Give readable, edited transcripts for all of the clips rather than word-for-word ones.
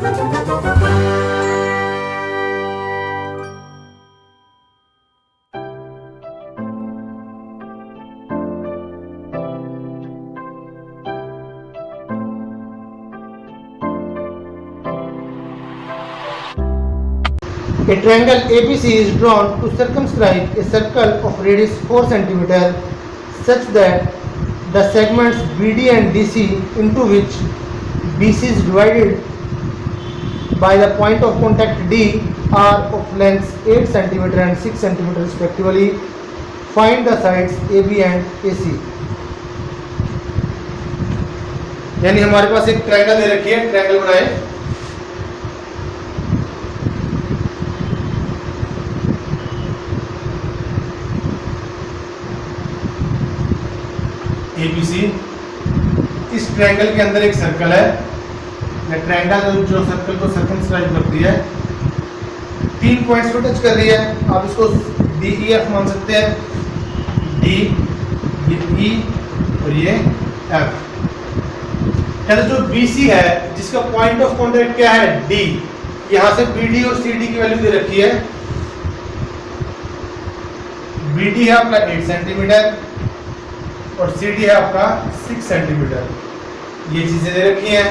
A triangle ABC is drawn to circumscribe a circle of radius 4 cm such that the segments BD and DC into which BC is divided by the point of contact D are of lengths 8 cm and 6 cm respectively. Find the sides AB and AC. यानी हमारे पास एक triangle दे रखी है, triangle बनाए। ABC, इस triangle के अंदर एक सर्कल है, या ट्रायंगल जो सर्कल को सर्कमस्क्राइब करती है, 3 पॉइंट्स को टच कर रही है। आप इसको DEF मान सकते हैं, D, ये E और ये F। कहते जो BC है, जिसका पॉइंट ऑफ कॉन्टैक्ट क्या है D, यहां से BD और CD की वैल्यू दे रखी है। BD है आपका 8 सेंटीमीटर और CD है आपका 6 सेंटीमीटर। ये चीजें दे रखी हैं।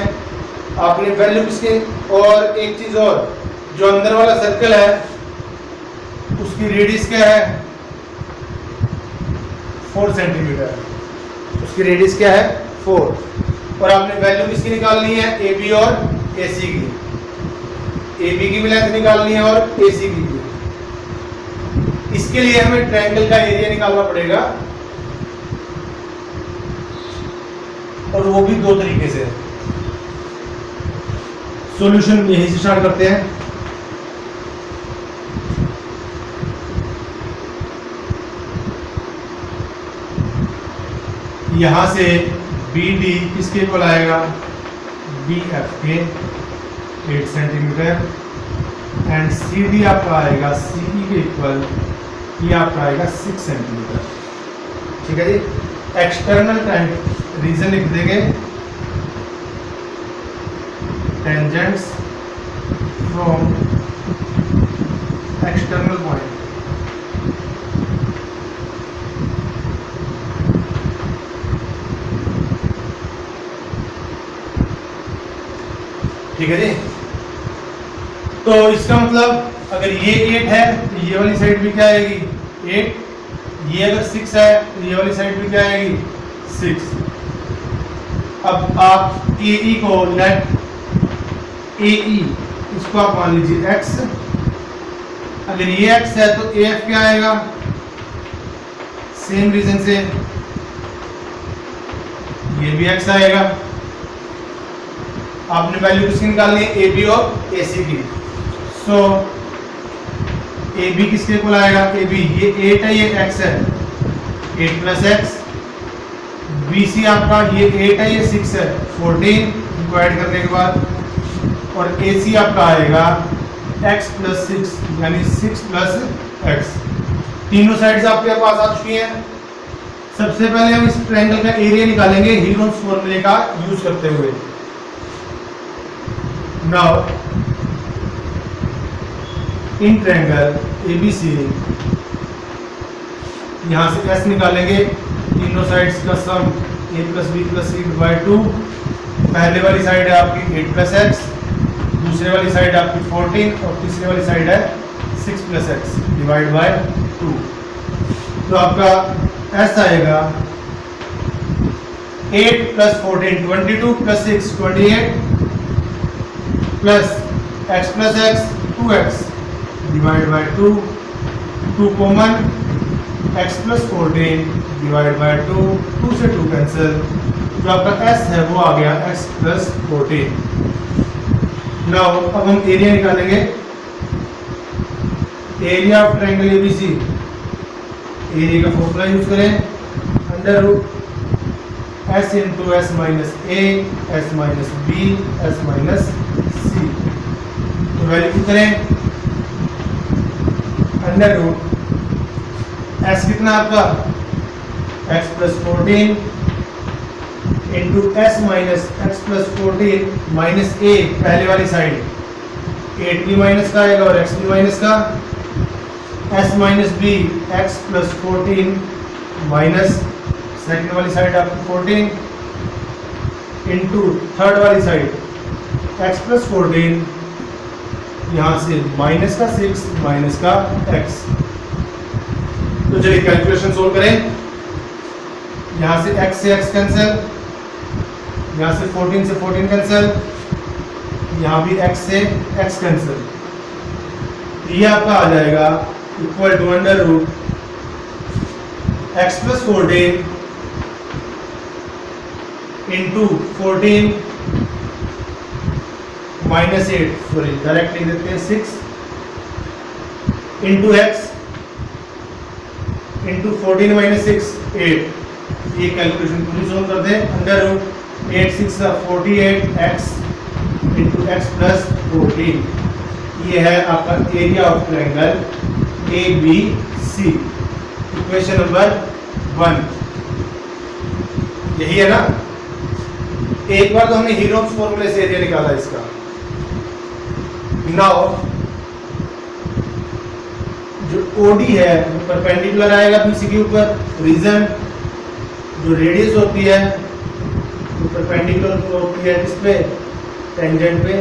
आपने वैल्यू किसके, और एक चीज और, जो अंदर वाला सर्कल है उसकी रेडियस क्या है 4 सेंटीमीटर, उसकी रेडियस क्या है 4, और आपने वैल्यू किसकी निकालनी है AB और AC की। AB की भी लेंथ निकालनी है और AC की भी। इसके लिए हमें ट्रायंगल का एरिया निकालना पड़ेगा, और वो भी 2 तरीके से। सॉल्यूशन यहीं से स्टार्ट करते हैं। यहां से BD किसके इक्वल आएगा, BF के 8 सेंटीमीटर, एंड CD आपका आएगा CE के इक्वल, ये आपका आएगा 6 सेंटीमीटर। ठीक है जी। एक्सटर्नल रीजन लिख देंगे, टेंजेंट्स फ्रॉम एक्सटर्नल पॉइंट। ठीक है जी। तो इसका मतलब अगर ये 8 है तो ये वाली साइड भी क्या आएगी 8, ये अगर 6 है तो ये वाली साइड भी क्या आएगी 6। अब आप AE को लेट AE इसको आप मान लीजिए x, अगर ये x है तो AF क्या आएगा, सेम रीजन से ये भी x आएगा। आपने वैल्यू किसकी निकालनी है AB और AC की। सो AB किसके इक्वल आएगा, AB ये 8 है, ये x है, 8 प्लस x। BC आपका ये 8 है, ये 6 है, 14 इनको ऐड करने के बाद, और AC आपका आएगा x प्लस 6 यानी 6 प्लस x। तीनों साइड्स आपके पास आ चुकी हैं। सबसे पहले हम इस ट्रायंगल का एरिया निकालेंगे हीरोन्स फॉर्मूले का यूज करते हुए। नाउ इन ट्रायंगल ABC, यहां से S निकालेंगे, तीनों साइड्स का सम A plus B plus C divide 2। पहले वाली साइड है आपकी 8 प्लस x, दूसरे वाली साइड आपकी 14, और तीसरी वाली साइड है 6 प्लस x डिवाइड बाय 2। तो आपका S आएगा 8 plus 14 22 plus 6 28 plus x plus x 2x divide by 2, 2 common, x plus 14 divide by 2, 2 से 2 कैंसिल, जो आपका s है वो आ गया x प्लस 14। नाउ अब हम एरिया निकालेंगे। Area of triangle ABC, area का फॉर्मूला यूज करें, under root s into s minus a, s minus b, s minus c। तो वैल्यू करें अंडर रूट s कितना आपका x plus 14, into S minus X plus 14 minus A पहले वाली side 8 भी minus का आएगा और एक्स भी माइनस का, S minus B X plus 14 minus second वाली साइड आपकी 14 इंटू थर्ड वाली साइड एक्स प्लस 14 यहाँ से माइनस का 6 माइनस का x। तो चलिए कैलकुलेशन सोल्व करें। यहाँ से x से x कैंसिल, यहाँ से 14 से 14 कैंसिल, यहाँ भी x से x कैंसिल। ये आपका आ जाएगा equal to under root X plus 14 into 14 minus 8, sorry direct लिख देते हैं 6 इंटू एक्स इंटू 14 माइनस 6 8। ये कैलकुलेशन पूरी सोल्व कर दें। Under root 8 6 48 x into x plus 14। ये है आपका area of triangle A B C. Equation number 1 यही है ना। एक बार तो हमने हीरोज फॉर्मूले से एरिया निकाला इसका। नाउ जो OD है वो परपेंडिकुलर आएगा BC के ऊपर, रीजन जो रेडियस होती है वो परपेंडिकुलर होती है इस पे टेंजेंट पे।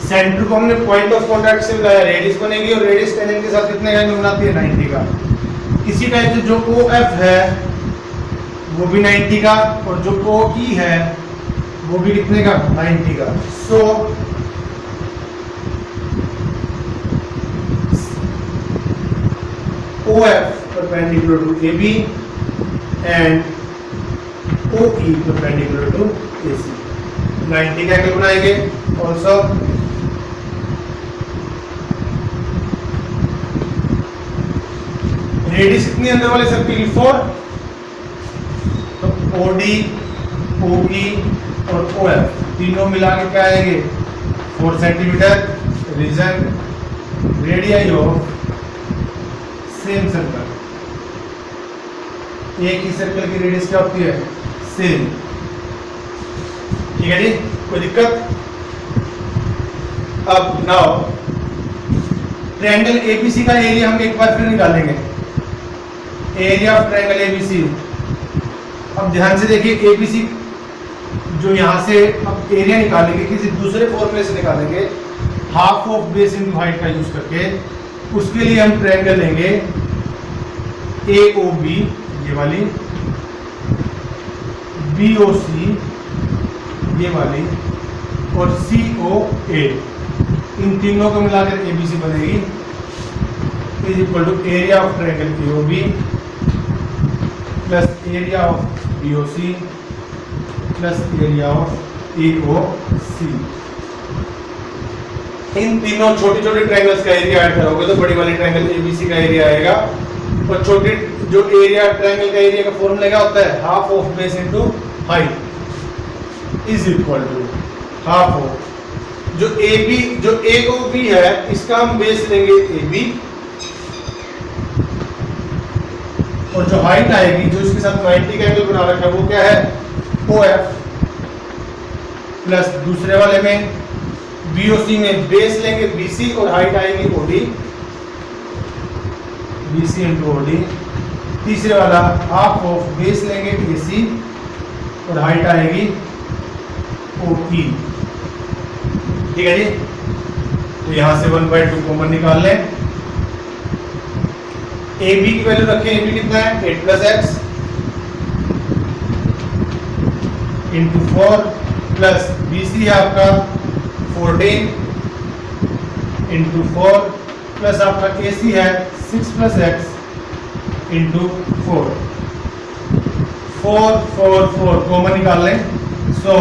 सेंटर को हमने पॉइंट ऑफ कांटेक्ट से मिलाया, रेडियस बनेगी और रेडियस टेंजेंट के साथ कितने एंगल बनाती है 90 का। इसी टाइप से जो OF है वो भी 90 का और जो OE है वो भी कितने का 90 का। सो OF perpendicular to AB and OE perpendicular to AC। 90 का एंगल बनाएंगे। ऑल्सो रेडियस कितनी अंदर वाले सर्किल की 4, तो OD, OE और OF तीनों मिला के क्या आएंगे 4 centimetre. Reason radius of same circle, एक ही सर्कल की रेडियस क्या होती है सेम। ठीक है जी, कोई दिक्कत। अब नाउ ट्रायंगल एबीसी का एरिया हम एक बार फिर निकालेंगे। Area of triangle ABC. अब ध्यान से देखिए, एबीसी जो यहां से अब एरिया निकालेंगे किसी दूसरे फॉर्मूले से निकालेंगे, half of base into height का यूज करके। उसके लिए हम ट्रायंगल लेंगे AOB ये वाली, BOC ये वाली और COA। इन तीनों को मिलाकर ABC बनेगी is equal to area of triangle AOB plus area of BOC plus area of AOC। इन तीनों छोटी छोटी ट्रायंगल्स का एरिया ऐड करोगे तो बड़ी वाली ट्रायंगल ABC का एरिया आएगा। और छोटी जो एरिया ट्रायंगल का एरिया का फॉर्मूला क्या होता है half of base into height is equal to half of जो AOB है इसका हम बेस लेंगे AB और जो हाइट आएगी जो इसके साथ 90 का एंगल बना रखा है वो क्या है OF प्लस दूसरे वाले में BOC में बेस लेंगे BC और हाइट आएगी OD, BC इंटू OD। तीसरे वाला हाफ ऑफ बेस लेंगे AC और हाइट आएगी OE। ठीक है जी, तो यहां से 1/2 कॉमन निकाल लें। AB की वैल्यू रखें, AB कितना है 8 plus x into 4 plus BC है आपका 14 इंटू 4 प्लस आपका AC है 6 प्लस एक्स इंटू 4 कॉमन निकाल लें। So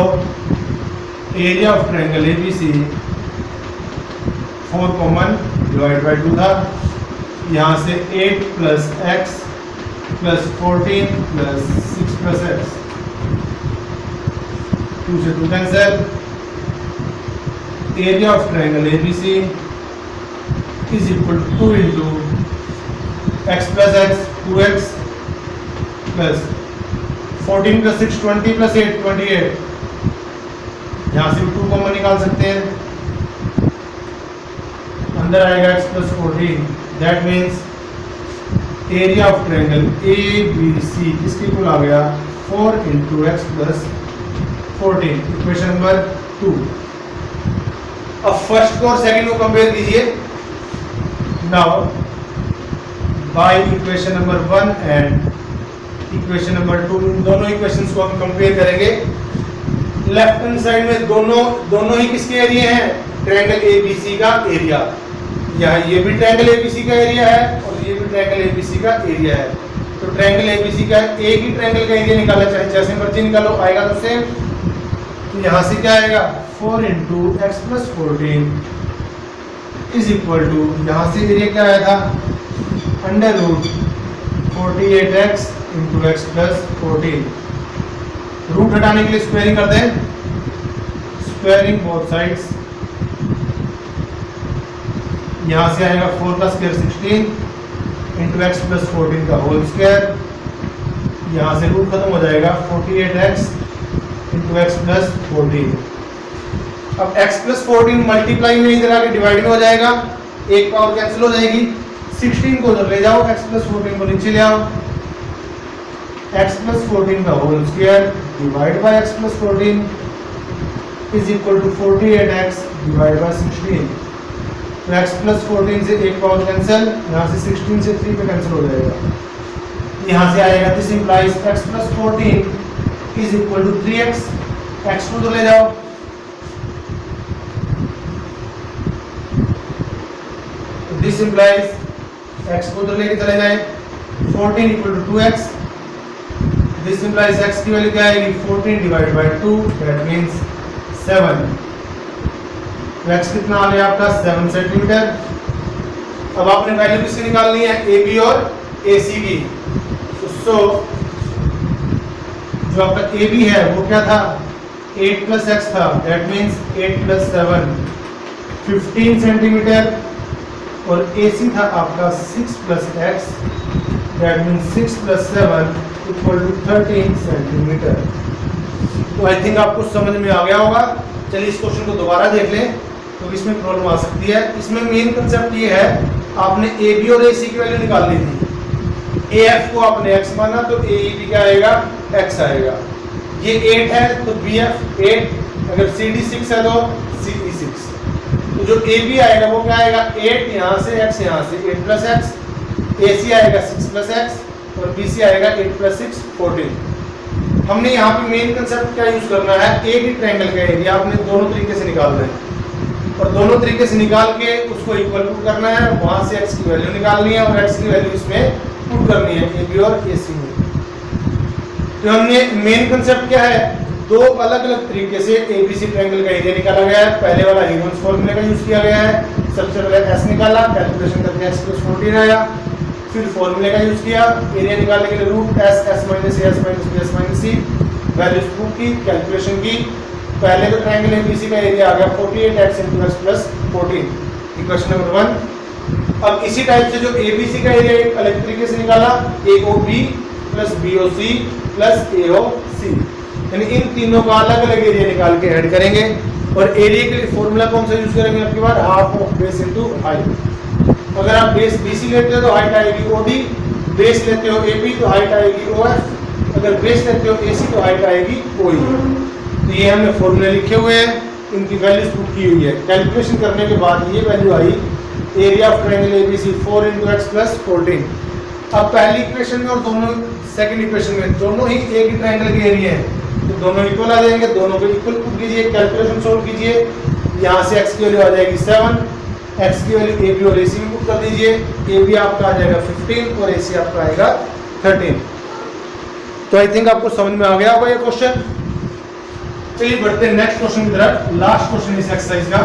area of triangle ABC 4 common divide by 2 था। यहाँ से 8 plus x plus 14 plus 6 plus x, 2 से 2 cancel. Area of triangle ABC is equal to 2 into x plus x 2x plus 14 plus 6 20 plus 8 28, यहाँ से 2 common निकाल सकते हैं, अंदर आएगा x plus 14, that means area of triangle A B C किसके equal आ गया 4 into x plus 14, equation number 2। अब फर्स्ट को और सेकंड को कंपेयर कीजिए। Now by equation number 1 and equation number 2, इन दोनों इक्वेशंस को हम कंपेयर करेंगे। लेफ्ट हैंड साइड में दोनों ही किसके एरिया हैं, ट्रायंगल एबीसी का एरिया। यहाँ ये भी ट्रायंगल एबीसी का एरिया है और ये भी ट्रायंगल एबीसी का एरिया है। तो ट्रायंगल एबीसी का एक ही ट्रायंगल का एरिया निकाला, चाहे जैसे मर्जी निकालो, आएगा तो सेम। तो यहाँ से क्या आएगा 4 into x plus 14 is equal to, यहाँ से एरिया क्या आया था under root 48x into x plus 14। Root हटाने के लिए स्क्वायरिंग करते हैं, स्क्वायरिंग बोथ साइड्स। यहाँ से आएगा 4 का स्क्वायर 16 इंटू एक्स प्लस 14 का होल स्क्वायर, यहाँ से रूट खत्म हो जाएगा 48x इंटू एक्स प्लस 14। अब x प्लस 14 मल्टीप्लाई में इधर आके डिवाइड में हो जाएगा, एक पावर कैंसिल हो जाएगी, 16 को उधर ले जाओ, x प्लस 14 को नीचे ले आओ, x प्लस 14 का whole square divide by x plus 14 is equal to 48x divide by 16। तो x प्लस 14 से एक पावर कैंसिल, यहाँ से 16 से 3 पे कैंसिल हो जाएगा, यहाँ से आएगा this implies x plus 14 is equal to 3x, x को तो ले जाओ, दिस इंप्लाइज x को तो लेके चले जाए 14 equal to 2x, this implies x की वैल्यू क्या आएगी 14 डिवाइड बाय 2, दैट मींस 7। तो x कितना आ गया आपका 7 सेंटीमीटर। अब आपने वैल्यू किसकी निकालनी है, AB और AC की। तो जो आपका AB है वो क्या था 8 प्लस x था, दैट मींस 8 प्लस 7 15 सेंटीमीटर, और AC था आपका 6 plus x, that means 6 plus 7 equal to 13 centimetre. तो आई थिंक आपको समझ में आ गया होगा। चलिए इस क्वेश्चन को दोबारा देख लें, तो इसमें प्रॉब्लम आ सकती है। इसमें मेन कंसेप्ट ये है, आपने AB और AC की वैल्यू निकालनी थी। AF को आपने x माना तो AEB क्या आएगा x आएगा। ये 8 है तो BF 8, अगर CD 6 है तो CE 6। तो जो AB आएगा वो क्या आएगा 8, यहाँ से x, यहाँ से 8 प्लस x, AC आएगा 6 प्लस x और BC आएगा 8 प्लस 6 14। हमने यहाँ पे मेन कंसेप्ट क्या यूज करना है, एक ही ट्रायंगल का एरिया आपने दोनों तरीके से निकालना है, और दोनों तरीके से निकाल के उसको इक्वल पुट करना है, वहां से x की वैल्यू निकालनी है और x की वैल्यू इसमें पुट करनी है AB और AC में। तो हमने मेन कंसेप्ट क्या है, दो अलग अलग तरीके से ABC ट्रायंगल का एरिया निकाला गया है। पहले वाला हीरोन्स फॉर्मूले का यूज किया गया है, सबसे पहले s निकाला, कैलकुलेशन करके x प्लस 14 आया, फिर फॉर्मूले का यूज किया, एरिया निकालने के लिए root s minus a s minus b s minus c, values put की, कैलकुलेशन की। पहले तो ट्रायंगल ABC का एरिया आ गया 48x into x plus 14, equation number 1। अब इसी टाइप से जो ABC का एरिया एक अलग तरीके से निकाला, AOB plus BOC plus AOC, यानी इन तीनों का अलग अलग एरिया निकाल के ऐड करेंगे। और एरिया के लिए फॉर्मूला कौन सा यूज करेंगे आपके पास, half of base into height. अगर आप बेस BC लेते हो तो हाइट आएगी OD, बेस लेते हो AB तो हाइट आएगी OF, अगर बेस लेते हो AC तो हाइट आएगी OE। तो ये हमने फॉर्मूले लिखे हुए हैं, इनकी वैल्यूज पुट की हुई है। कैलकुलेशन करने के बाद ये value eye area of triangle ABC 4 into x plus 14। अब पहली इक्वेशन में और दोनों सेकंड इक्वेशन में दोनों ही एक ही ट्रायंगल के एरिया हैं, तो दोनों इक्वल आ जाएंगे, दोनों को इक्वल पुट कीजिए, कैलकुलेशन सोल्व कीजिए। यहाँ से x की वैल्यू आ जाएगी 7, x की वैल्यू AB और AC में पुट कर दीजिए, AB आपका आ जाएगा 15 और AC आपका आएगा 13। तो आई थिंक आपको समझ में आ गया होगा ये क्वेश्चन। चलिए बढ़ते हैं नेक्स्ट क्वेश्चन की तरफ, लास्ट क्वेश्चन इस एक्सरसाइज का।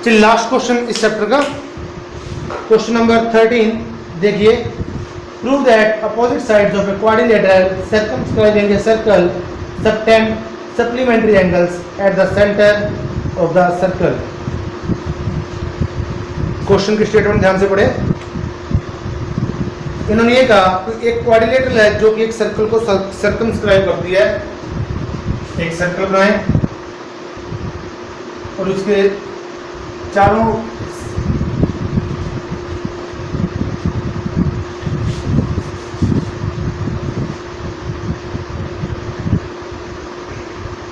चलिए लास्ट क्वेश्चन इस चैप्टर का, क्वेश्चन नंबर 13 देखिए। Prove that opposite sides of a quadrilateral circumscribing a circle subtend supplementary angles at the centre of the circle. Question की स्टेटमेंट ध्यान से पढ़े। इन्होंने ये कहा कि एक क्वाड्रिलेटरल है जो कि एक सर्कल को सर्कमस्क्राइब करती है। एक सर्कल बनाएं और उसके चारों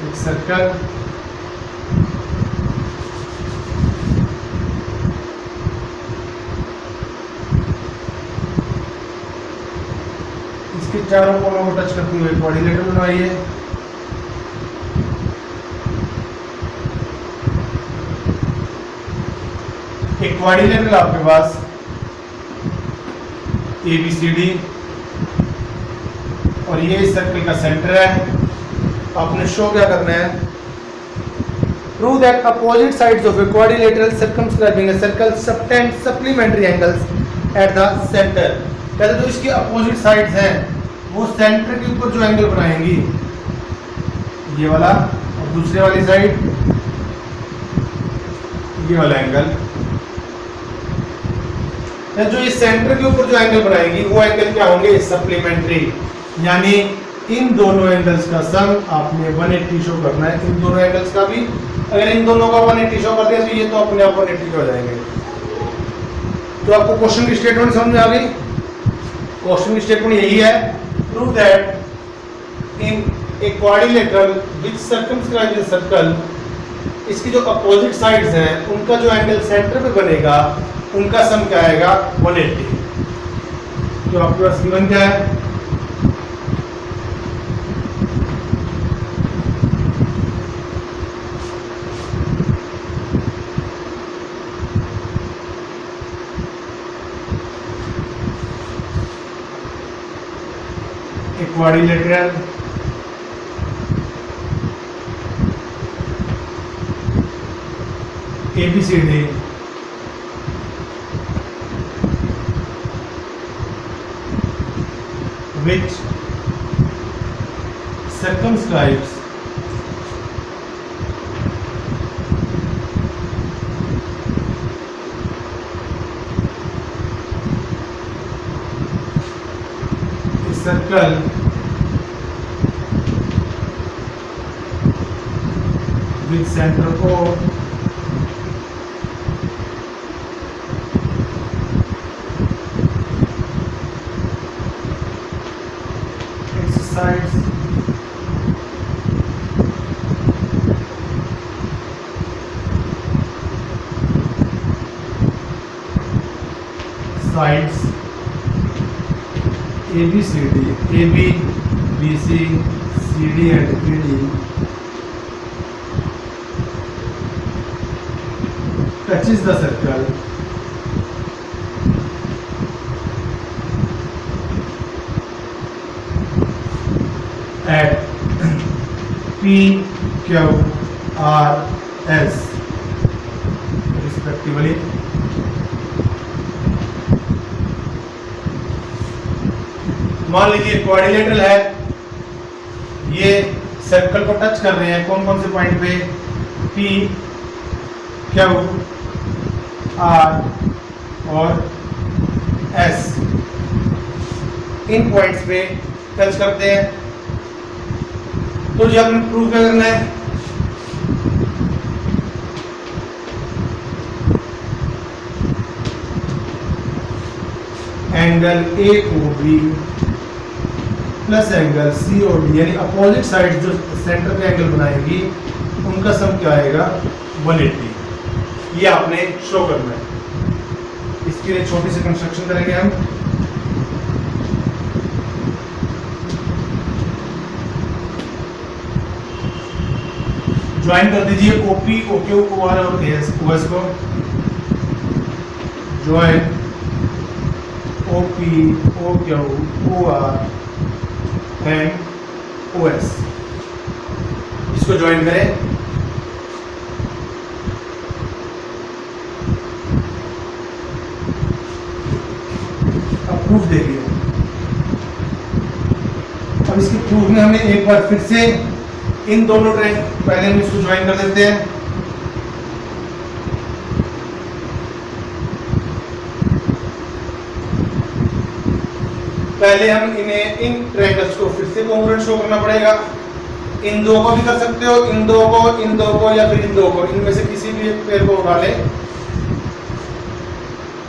एक सर्कल इसके चारों कोनों को टच करते हुए क्वाड्रिलेटरल बनवाइए। एक क्वाड्रिलेटरल आपके पास ABCD और ये इस सर्कल का सेंटर है। आपने शो क्या करना है, prove that opposite sides of a quadrilateral circumscribing a circle subtend supplementary angles at the centre. पहले तो इसकी अपोजिट साइड्स हैं, वो सेंटर के ऊपर जो एंगल बनाएंगी ये वाला, और दूसरे वाली साइड ये वाला एंगल, जो ये सेंटर के ऊपर जो एंगल बनाएंगी वो एंगल क्या होंगे, सप्लीमेंट्री। यानी इन दोनों एंगल्स का सम आपने 180 शो करना है। इन दोनों एंगल्स का भी, अगर इन दोनों का 180 शो कर दिया तो ये तो अपने आप 180 हो जाएंगे। तो आपको क्वेश्चन की स्टेटमेंट समझ में आ गई। क्वेश्चन की स्टेटमेंट यही है, prove that in a quadrilateral which circumscribes a circle, इसकी जो अपोजिट साइड्स हैं उनका जो एंगल सेंटर पे बनेगा उनका सम क्या आएगा, 180। तो आपके पास गिवन क्या है, quadrilateral ABCD which circumscribes a circle with center O its sides ABCD, AB, BC, CD and PD touches the circle at P, Q, R, S respectively. मान लीजिए क्वाड्रिलेटरल है, ये सर्कल को टच कर रहे हैं कौन कौन से पॉइंट पे, P, Q, R और S, इन पॉइंट्स पे टच करते हैं। तो ये आपने प्रूव क्या करना है, angle AOB plus angle COD, यानी अपोजिट साइड जो सेंटर पे एंगल बनाएगी उनका सम क्या आएगा, 180। ये आपने शो करना है। इसके लिए छोटी सी कंस्ट्रक्शन करेंगे हम। ज्वाइन कर दीजिए OP, OQ, OR और OS को। Join OP, OQ, OR and OS, इसको ज्वाइन करें। प्रूफ देगी। अब इसकी प्रूफ में हमें एक बार फिर से इन दोनों ट्रायंगल, पहले हम इसको ज्वाइन कर देते हैं। पहले हम इन्हें इन ट्रायंगल्स को फिर से कॉन्ग्रुएंट शो करना पड़ेगा। इन दो को भी कर सकते हो, इन दो को या फिर इन दो को, इनमें से किसी भी एक पेयर को उठा ले।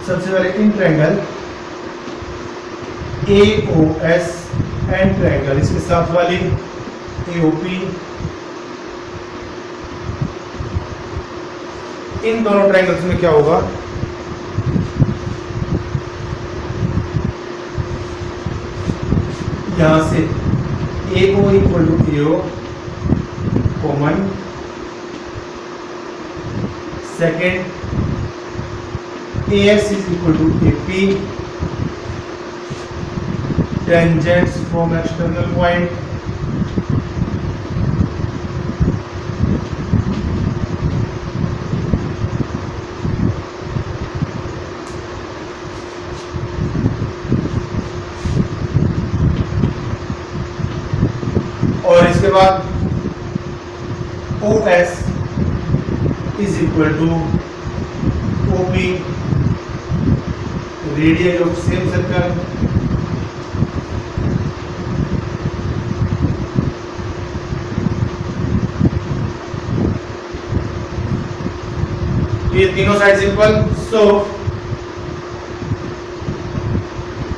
सबसे पहले in triangle AOS and triangle, इसके साथ वाली AOP, इन दोनों ट्रायंगल्स में क्या होगा, यहां से AO equal to AO common, second AS is equal to AP, tangents from external point, और इसके बाद OS is equal to OP, radius of same circle, ये तीनों साइड्स इक्वल। सो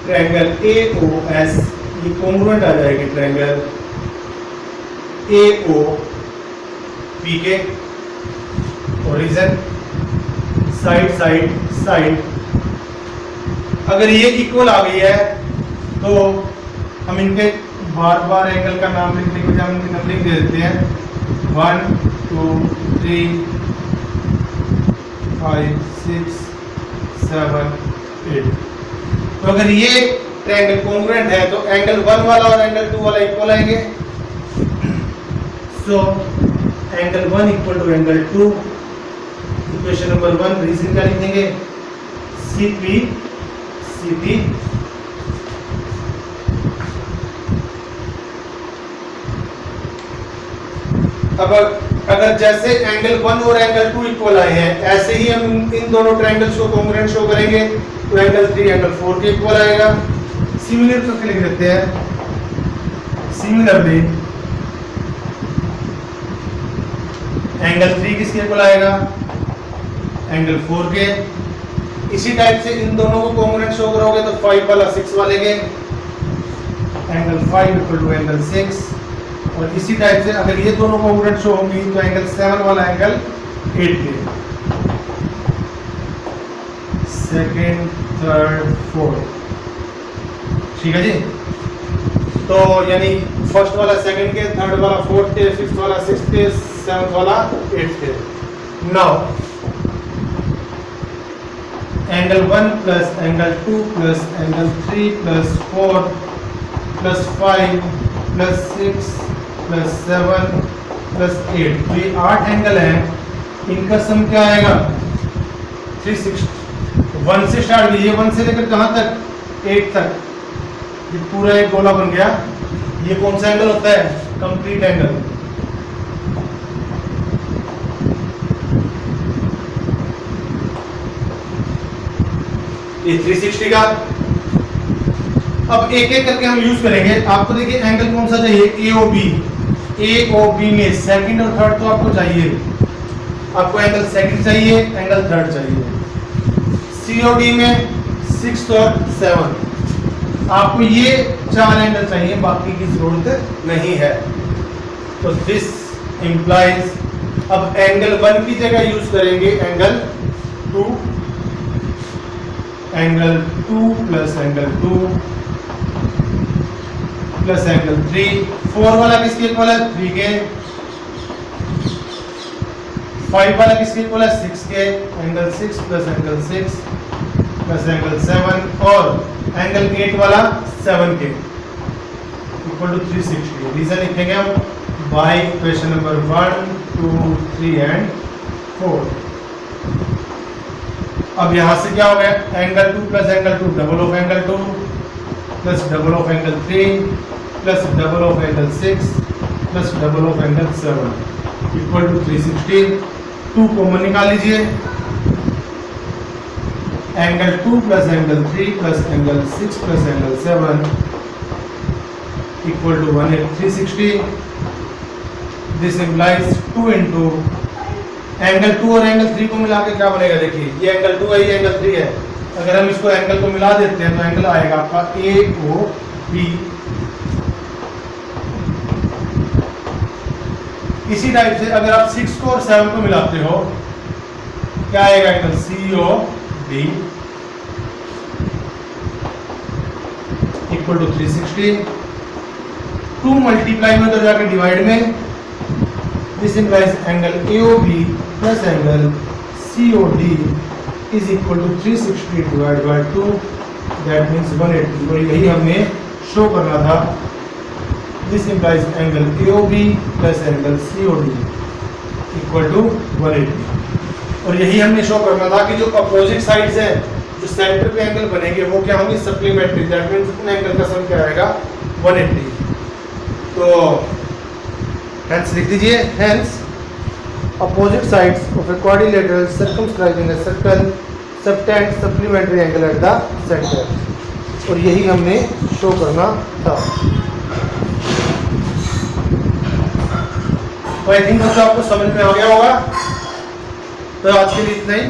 ट्रायंगल AOS ये कॉन्ग्रुएंट आ जाएगी ट्रायंगल AOP के, origin side side side. अगर ये इक्वल आ गई है तो हम इनके बार बार एंगल का नाम लिखने के बजाय हम इनकी नंबरिंग दे देते हैं 1 2 3 5 6 7 8। तो अगर ये ट्रायंगल कॉन्ग्रुएंट है तो एंगल 1 वाला और एंगल 2 वाला इक्वल आएंगे। So angle 1 equal to angle 2, equation number 1 reason क्या लिखेंगे, CP अब अगर जैसे एंगल 1 और एंगल 2 इक्वल आए हैं, ऐसे ही हम इन दोनों ट्रायंगल्स को कॉन्ग्रुएंट शो करेंगे तो एंगल 3 एंगल 4 के इक्वल आएगा। सिमिलर करके लिख देते हैं, सिमिलरली एंगल 3 किसके इक्वल आएगा, एंगल 4 के। इसी टाइप से इन दोनों को कॉन्ग्रुएंट शो करोगे तो 5 वाला 6 वाले के, एंगल 5 इक्वल टू एंगल 6। और इसी टाइप से अगर ये दोनों कॉन्ग्रुएंट शो होंगी तो एंगल 7 वाला एंगल 8 के, सेकेंड थर्ड फोर्थ। ठीक है जी। तो यानी फर्स्ट वाला सेकंड के, थर्ड वाला फोर्थ के, फिफ्थ वाला सिक्स्थ के, सेवंथ वाला एट्थ के। Now angle 1 plus angle 2 plus angle 3 plus 4 plus 5 plus 6 plus 7 plus 8, तो ये 8 एंगल हैं, इनका सम क्या आएगा 360। 1 से स्टार्ट कीजिए, 1 से लेकर कहाँ तक, 8 तक, ये पूरा एक गोला बन गया। ये कौन सा एंगल होता है, कंप्लीट एंगल। ये 360 का। अब एक एक करके हम यूज करेंगे। आपको देखिए एंगल कौन सा चाहिए, AOB में सेकंड और थर्ड तो आपको चाहिए, आपको एंगल सेकंड चाहिए, एंगल थर्ड चाहिए। COD में 6 और 7, आपको ये 4 एंगल चाहिए, बाकी की जरूरत नहीं है। तो दिस इंप्लाइज, अब एंगल 1 की जगह यूज करेंगे angle 2, angle 2 plus angle 2 plus angle 3। 4 वाला किसके इक्वल है, 3 के। 5 वाला किसके इक्वल है, 6 के। Angle 6 plus angle 6 plus angle 7 और एंगल 8 वाला 7 के इक्वल टू 360। रीजन लिखेंगे हम बाय इक्वेशन नंबर 1 2 3 एंड 4। अब यहां से क्या हो गया, angle 2 plus angle 2 double of angle 2 plus double of angle 3 plus double of angle 6 plus double of angle 7 equal to 360। 2 common निकाल लीजिए, angle 2 plus angle 3 plus angle 6 plus angle 7 equal to 360। This implies 2 into angle 2 और angle 3 को मिला के क्या बनेगा, देखिए ये एंगल 2 है, ये एंगल 3 है। अगर हम इसको एंगल को मिला देते हैं तो एंगल आएगा आपका AOB। इसी टाइप से अगर आप 6 को और 7 को मिलाते हो क्या आएगा, angle COD equal to 360। 2 multiply में तो जाकर डिवाइड में, this implies angle AOB plus angle COD is equal to 360 divide by 2, that means 180। और यही हमने शो करना था। This implies angle AOB plus angle COD equal to 180। और यही हमने शो करना था कि जो अपोजिट साइड्स हैं, जो सेंटर पे एंगल बनेंगे वो क्या होंगे, सप्लीमेंट्री, दैट मीन्स उन एंगल का सम क्या आएगा, 180। तो हेंस लिख दीजिए, hence opposite sides of a quadrilateral circumscribing a circle subtend supplementary angle at the center। और यही हमने शो करना था। तो आई थिंक बच्चों आपको समझ में आ गया होगा। तो आज के लिए इतना ही।